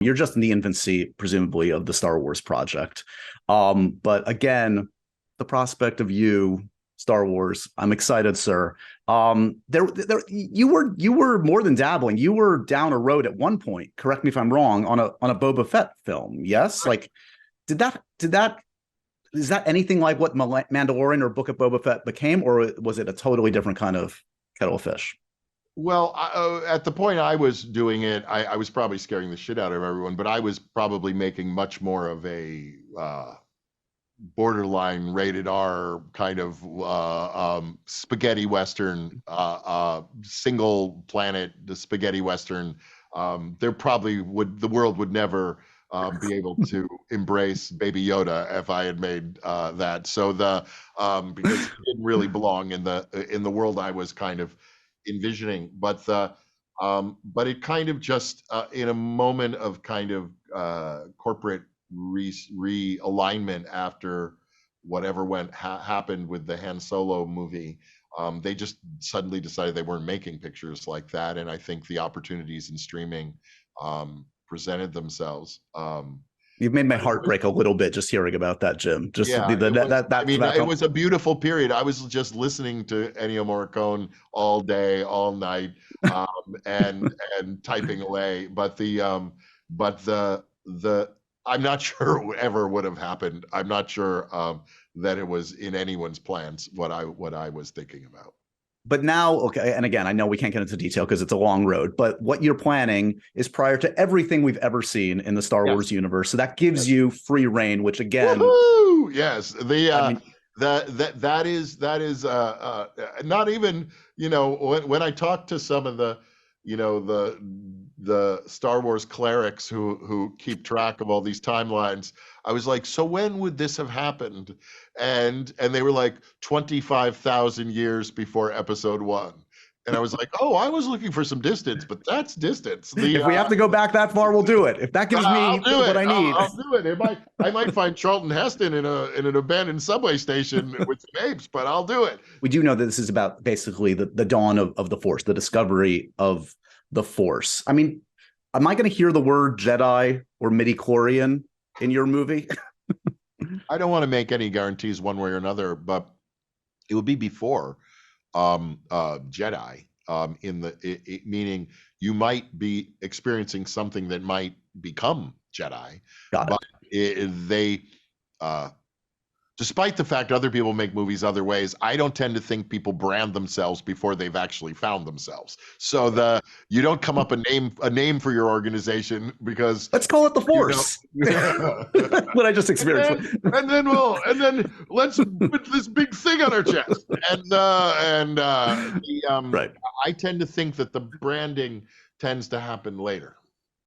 You're just in the infancy, presumably, of the Star Wars project. But again, the prospect of you, Star Wars, I'm excited, sir. You were more than dabbling. You were down a road at one point. Correct me if I'm wrong, on a Boba Fett film. Yes, like did that is that anything like what Mandalorian or Book of Boba Fett became, or was it a totally different kind of kettle of fish? Well, at the point I was doing it, I was probably scaring the shit out of everyone, but I was probably making much more of a borderline rated R kind of spaghetti western, single planet the spaghetti western. There probably the world would never be able to embrace Baby Yoda if I had made that. So because it didn't really belong in the world I was kind of envisioning, but it kind of just in a moment of kind of corporate realignment after whatever happened with the Han Solo movie, they just suddenly decided they weren't making pictures like that, and I think the opportunities in streaming presented themselves. You've made my heart break a little bit just hearing about that, Jim. Just yeah, it was a beautiful period. I was just listening to Ennio Morricone all day, all night, and typing away. But the I'm not sure it ever would have happened. I'm not sure that it was in anyone's plans what I was thinking about. But now, okay, and again, I know we can't get into detail because it's a long road, but what you're planning is prior to everything we've ever seen in the Star Wars universe. So that gives you free reign, which again, woohoo! Yes, that is not even, when I talk to some of the the Star Wars clerics who keep track of all these timelines, I was like, so when would this have happened? And they were like 25,000 years before episode 1. And I was like, oh, I was looking for some distance, but that's distance. If we have to go back that far, we'll do it. If that gives me what I need. I'll do it. I might find Charlton Heston in an abandoned subway station with some apes, but I'll do it. We do know that this is about basically the dawn of the Force, the discovery of the Force. I mean, am I going to hear the word Jedi or midi-chlorian in your movie? I don't want to make any guarantees one way or another, but it will be before Jedi, meaning you might be experiencing something that might become Jedi. Got it. Despite the fact other people make movies other ways, I don't tend to think people brand themselves before they've actually found themselves. So you don't come up a name for your organization because let's call it the Force. What I just experienced. And then let's put this big thing on our chest. Right. I tend to think that the branding tends to happen later.